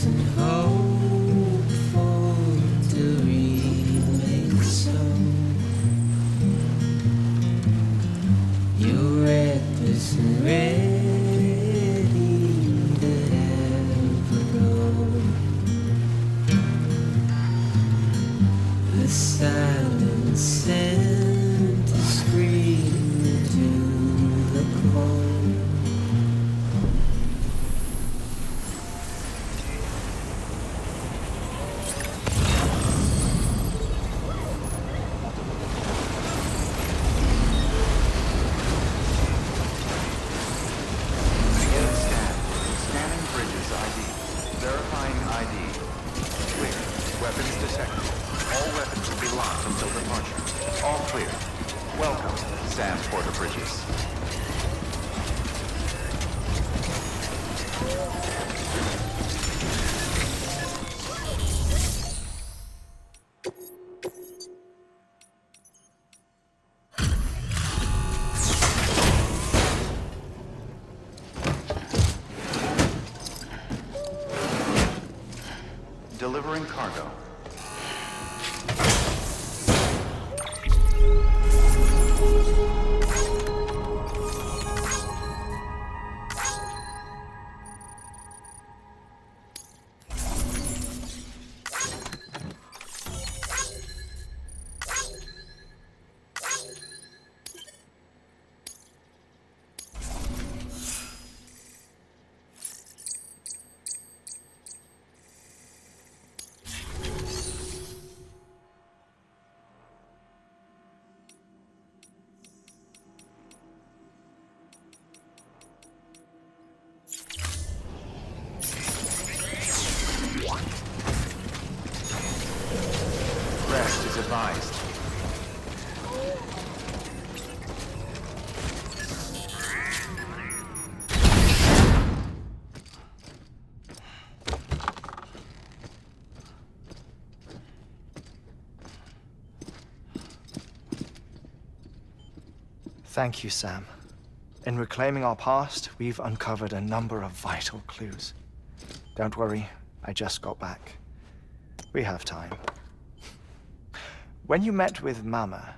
and hopeful to remain so. You're reckless and ready to ever grow. The silence sent a scream into the cold. Delivering cargo. Rest is advised. Thank you, Sam. In reclaiming our past, we've uncovered a number of vital clues. Don't worry, I just got back. We have time. When you met with Mama,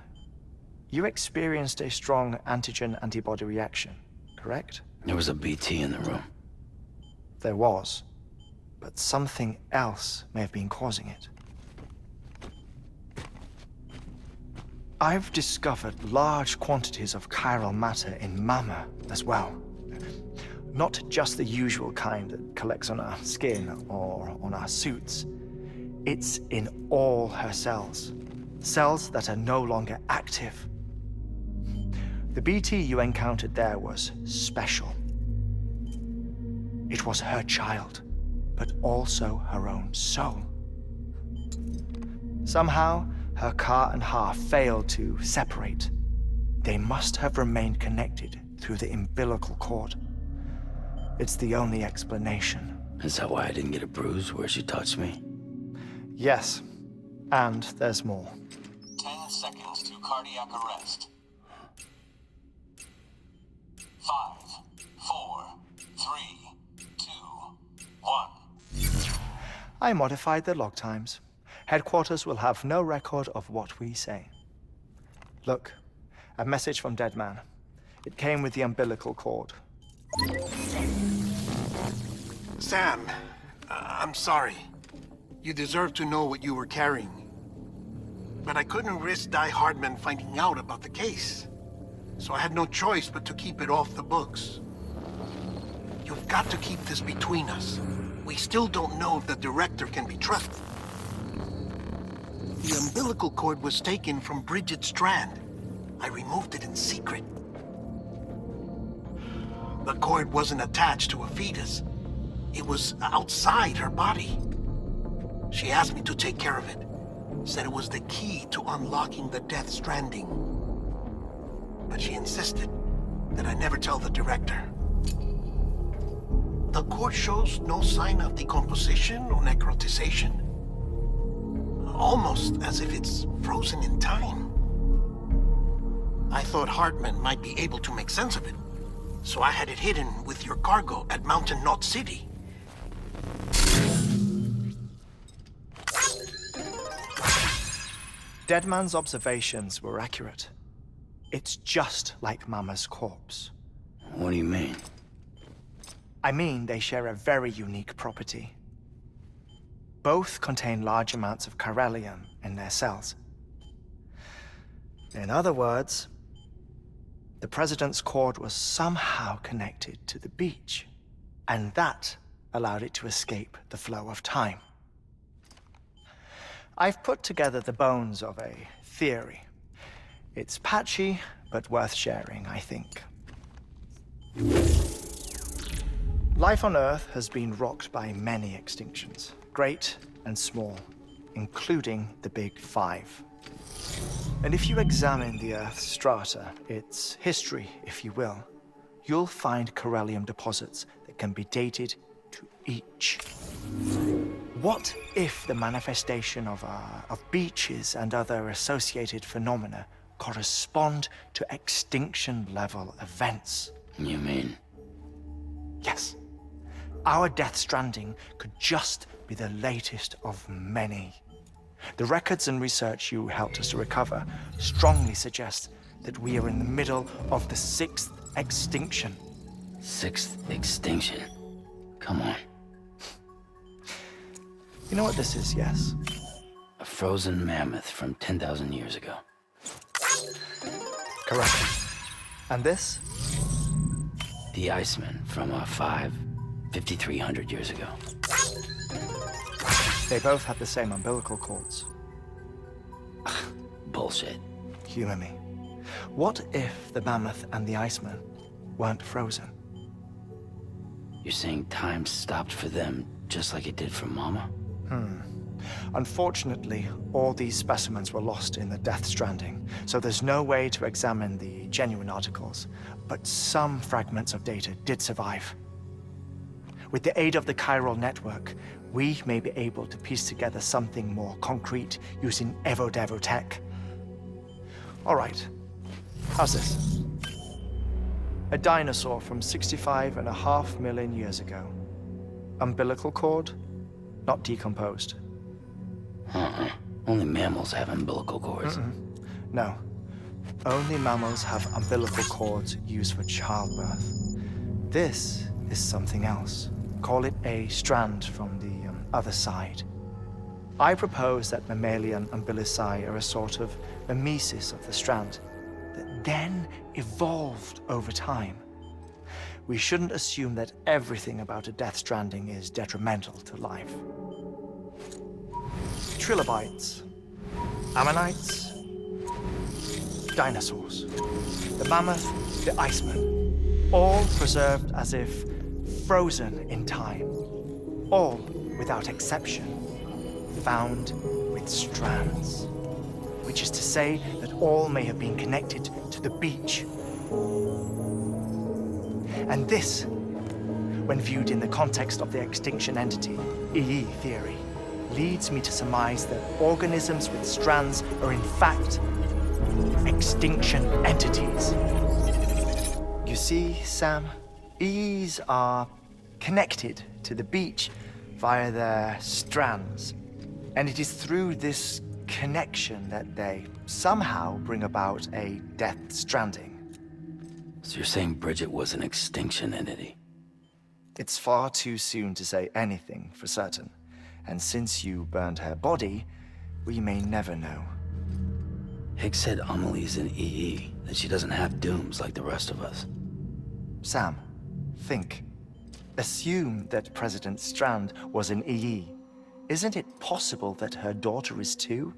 you experienced a strong antigen-antibody reaction, correct? There was a BT in the room. There was, but something else may have been causing it. I've discovered large quantities of chiral matter in Mama as well. Not just the usual kind that collects on our skin or on our suits. It's in all her cells. Cells that are no longer active. The BT you encountered there was special. It was her child, but also her own soul. Somehow, her car and half failed to separate. They must have remained connected through the umbilical cord. It's the only explanation. Is that why I didn't get a bruise where she touched me? Yes, and there's more. 10 seconds to cardiac arrest. 5, 4, 3, 2, 1. I modified the log times. Headquarters will have no record of what we say. Look, a message from Dead Man. It came with the umbilical cord. Sam, I'm sorry. You deserve to know what you were carrying. But I couldn't risk Die Hardman finding out about the case. So I had no choice but to keep it off the books. You've got to keep this between us. We still don't know if the director can be trusted. The umbilical cord was taken from Bridget Strand. I removed it in secret. The cord wasn't attached to a fetus. It was outside her body. She asked me to take care of it. Said it was the key to unlocking the Death Stranding. But she insisted that I never tell the director. The cord shows no sign of decomposition or necrotization. Almost as if it's frozen in time. I thought Hartman might be able to make sense of it, so I had it hidden with your cargo at Mountain Knot City. Deadman's observations were accurate. It's just like Mama's corpse. What do you mean? I mean, they share a very unique property. Both contain large amounts of CHIRALIUM in their cells. In other words, the president's cord was somehow connected to the beach, and that allowed it to escape the flow of time. I've put together the bones of a theory. It's patchy, but worth sharing, I think. Life on Earth has been rocked by many extinctions, great and small, including the Big Five. And if you examine the Earth's strata, its history, if you will, you'll find CHIRALIUM deposits that can be dated to each. What if the manifestation of beaches and other associated phenomena correspond to extinction-level events? You mean? Yes. Our Death Stranding could just be the latest of many. The records and research you helped us to recover strongly suggest that we are in the middle of the 6th extinction. 6th extinction? Come on. You know what this is, yes? A frozen mammoth from 10,000 years ago. Correct. And this? The Iceman from 5,300 years ago. They both had the same umbilical cords. Bullshit. Humor me. What if the mammoth and the Iceman weren't frozen? You're saying time stopped for them just like it did for Mama? Unfortunately, all these specimens were lost in the Death Stranding, so there's no way to examine the genuine articles, but some fragments of data did survive. With the aid of the Chiral Network, we may be able to piece together something more concrete using Evo-Devo tech. All right, how's this? A dinosaur from 65.5 million years ago. Umbilical cord, not decomposed. Only mammals have umbilical cords. No. Only mammals have umbilical cords used for childbirth. This is something else. Call it a strand from the other side. I propose that mammalian umbilici are a sort of mimesis of the strand that then evolved over time. We shouldn't assume that everything about a Death Stranding is detrimental to life. Trilobites, ammonites, dinosaurs, the mammoth, the Iceman, all preserved as if frozen in time, all without exception found with strands, which is to say that all may have been connected to the beach. And this, when viewed in the context of the extinction entity, EE theory, leads me to surmise that organisms with strands are in fact extinction entities. You see, Sam, EEs are connected to the beach via their strands, and it is through this connection that they somehow bring about a Death Stranding. So you're saying Bridget was an extinction entity? It's far too soon to say anything for certain, and since you burned her body, we may never know. Higgs said Amelie's an EE, that she doesn't have dooms like the rest of us. Sam, think. Assume that President Strand was an EE. Isn't it possible that her daughter is too?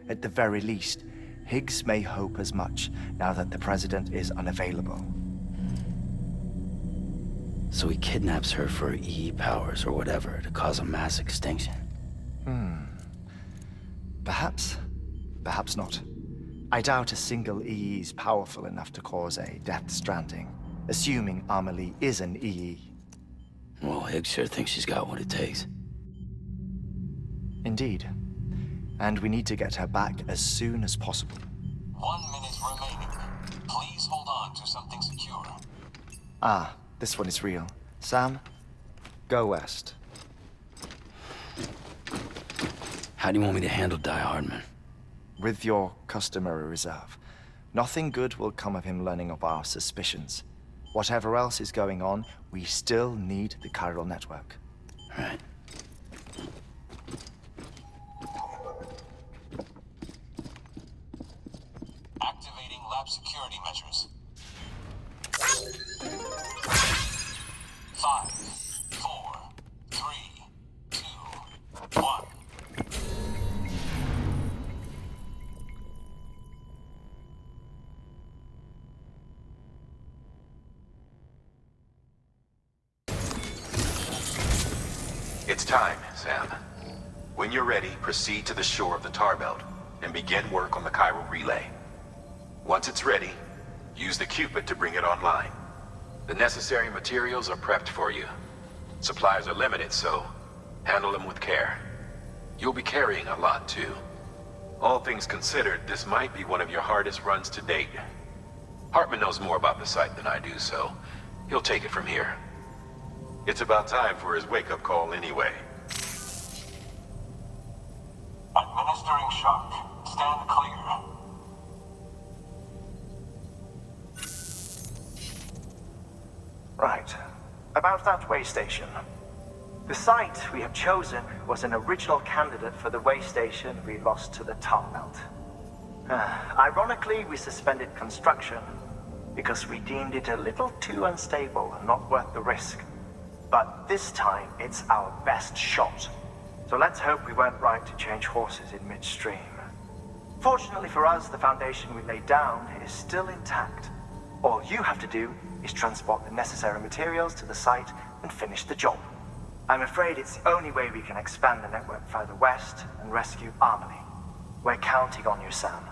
At the very least, Higgs may hope as much now that the president is unavailable. So he kidnaps her for EE powers or whatever to cause a mass extinction. Perhaps. Perhaps not. I doubt a single EE is powerful enough to cause a Death Stranding, assuming Amelie is an EE. Well, Higgs sure thinks she's got what it takes. Indeed. And we need to get her back as soon as possible. 1 minute remaining. Please hold on to something secure. Ah, this one is real. Sam, go west. How do you want me to handle Die Hardman? with your customary reserve. Nothing good will come of him learning of our suspicions. Whatever else is going on, we still need the Chiral Network. Right. Activating lab security measures. 5, 4, 3, 2, 1. It's time, Sam. When you're ready, proceed to the shore of the tar belt and begin work on the chiral relay. Once it's ready, use the Cupid to bring it online. The necessary materials are prepped for you. Supplies are limited, so handle them with care. You'll be carrying a lot, too. All things considered, this might be one of your hardest runs to date. Hartman knows more about the site than I do, so he'll take it from here. It's about time for his wake-up call anyway. Administering shock. Stand clear. Right. About that way station. The site we have chosen was an original candidate for the way station we lost to the tar belt. Ironically, we suspended construction because we deemed it a little too unstable and not worth the risk. But this time, it's our best shot. So let's hope we weren't right to change horses in midstream. Fortunately for us, the foundation we laid down is still intact. All you have to do is transport the necessary materials to the site and finish the job. I'm afraid it's the only way we can expand the network further west and rescue Amelie. We're counting on you, Sam.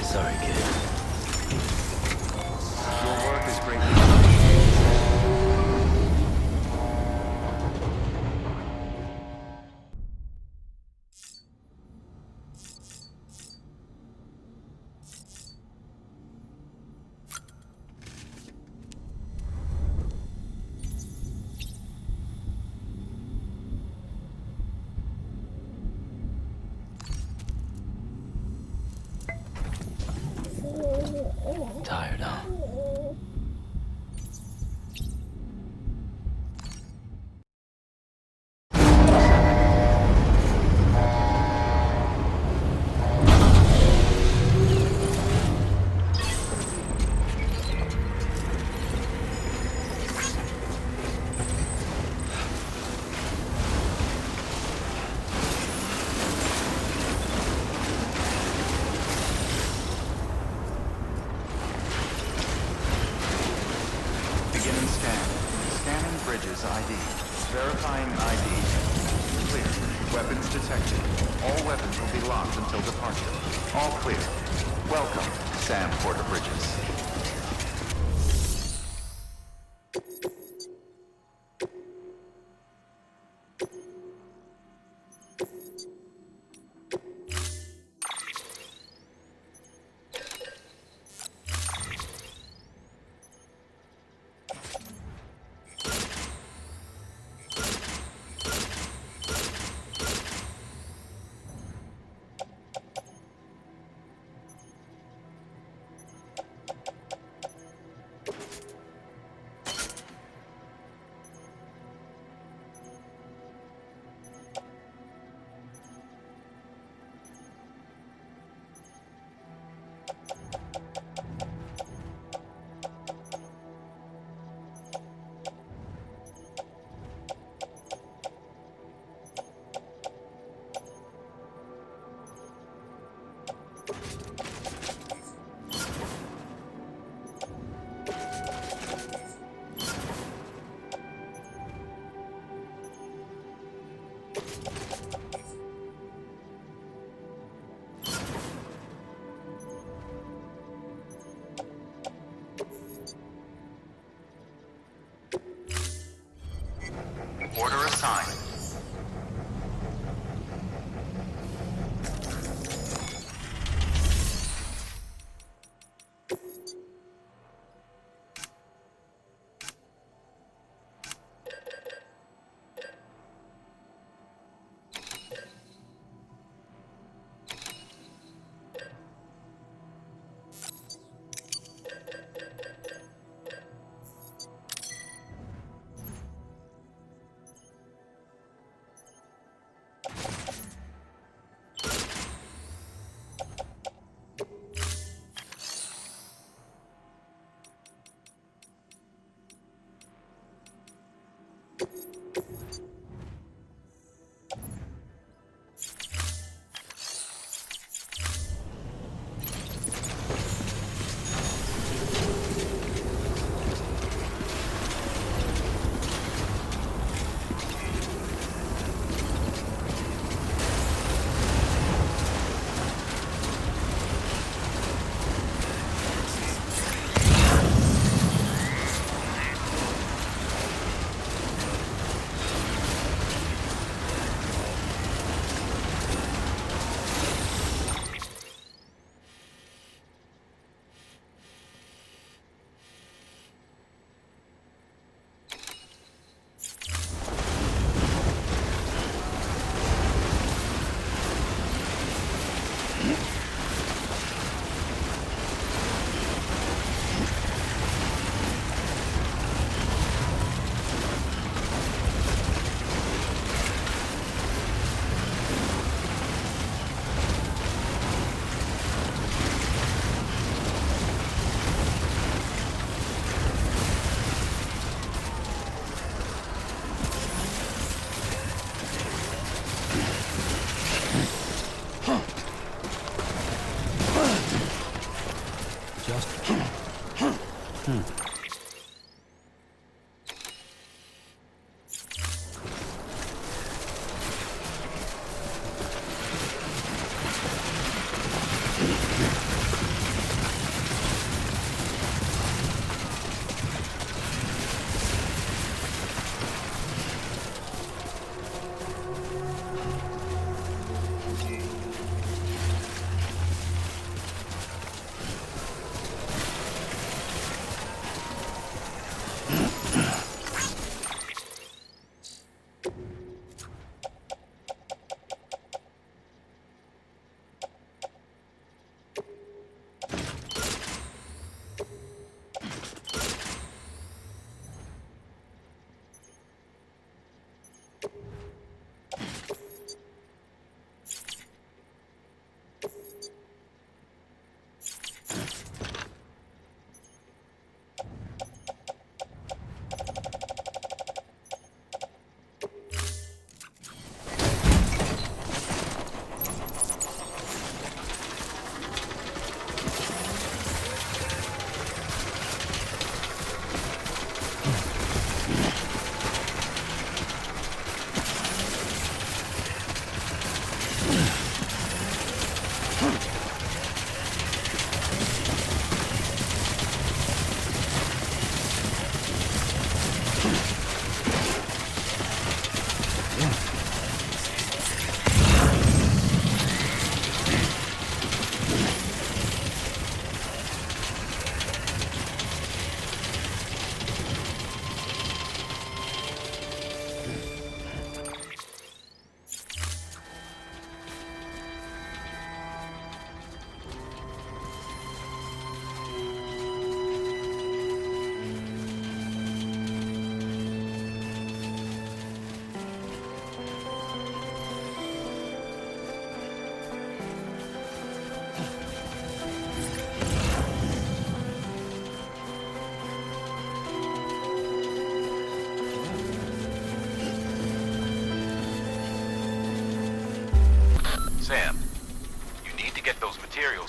Sorry, kid. Your work is great. Tired, huh? Beginning scan. Scanning bridges ID. Verifying ID. Clear. Weapons detected. All weapons will be locked until departure. All clear. Welcome, Sam Porter Bridges.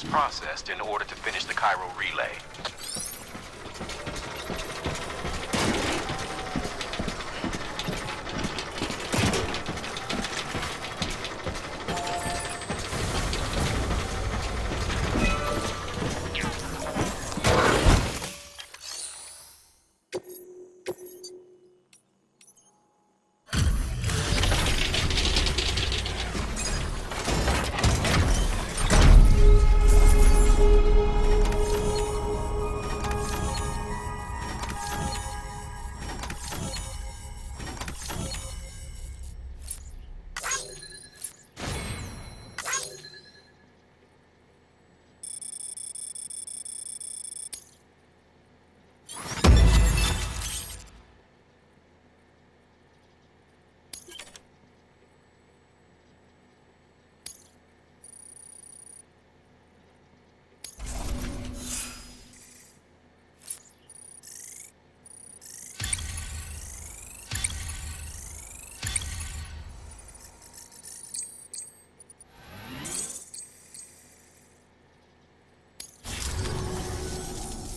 terminals processed in order to finish the chiral relay.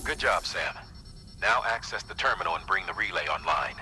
Good job, Sam. Now access the terminal and bring the relay online.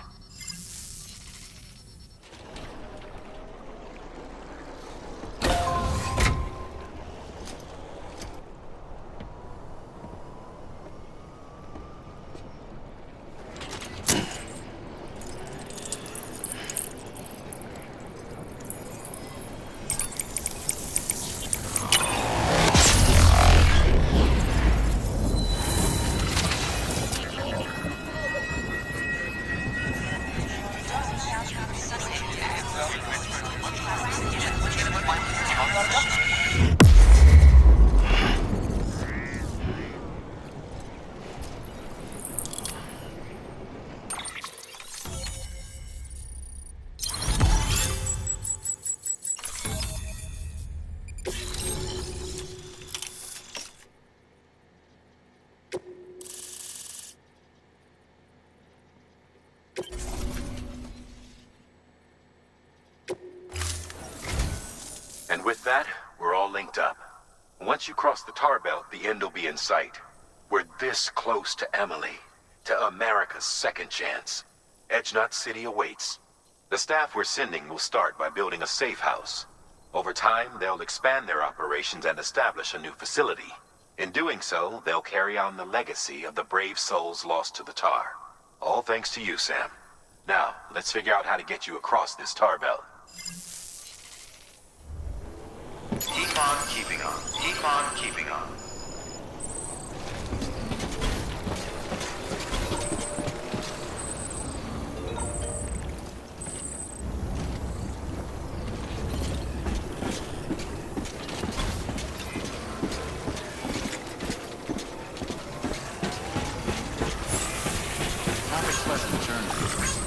And with that, we're all linked up. Once you cross the tar belt, the end will be in sight. We're this close to Emily, to America's second chance. Edgenut City awaits. The staff we're sending will start by building a safe house. Over time, they'll expand their operations and establish a new facility. In doing so, they'll carry on the legacy of the brave souls lost to the tar. All thanks to you, Sam. Now, let's figure out how to get you across this tar belt. Keep on keeping on. Keep on keeping on. Have a pleasant journey.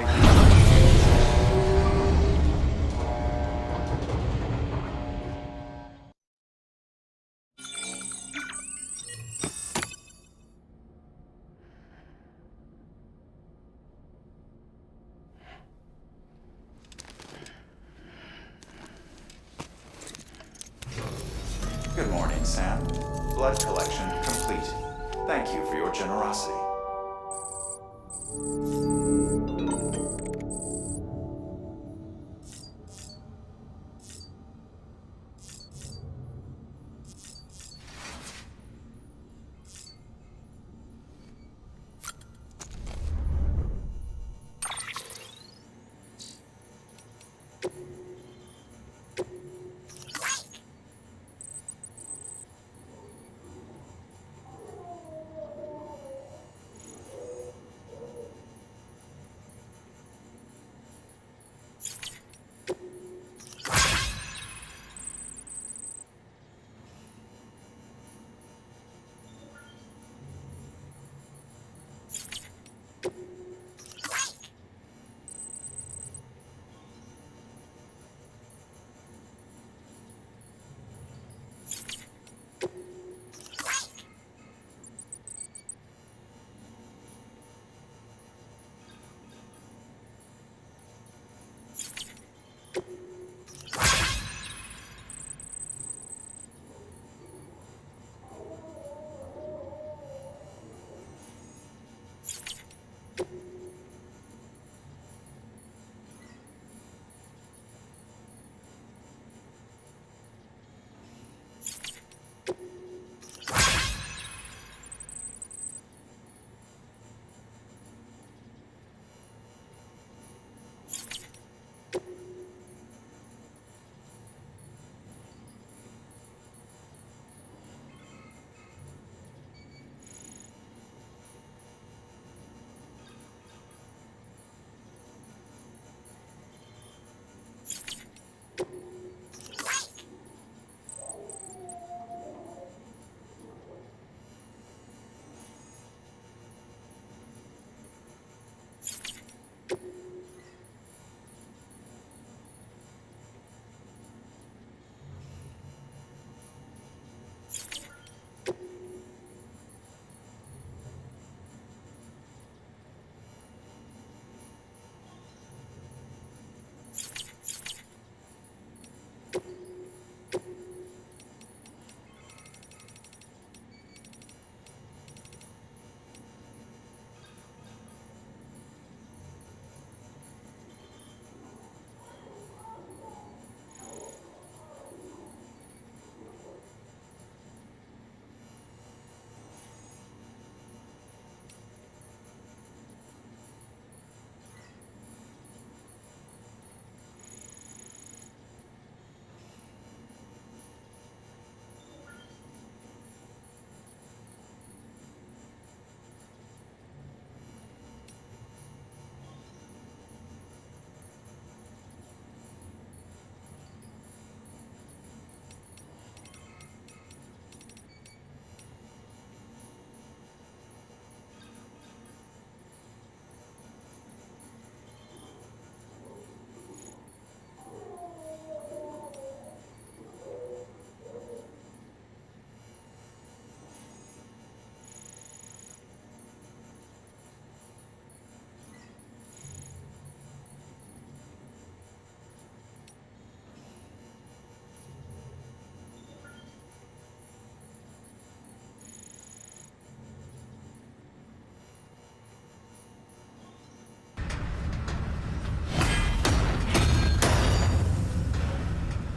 operate the emergency. Good morning, Sam. Blood collection complete. Thank you for your generosity.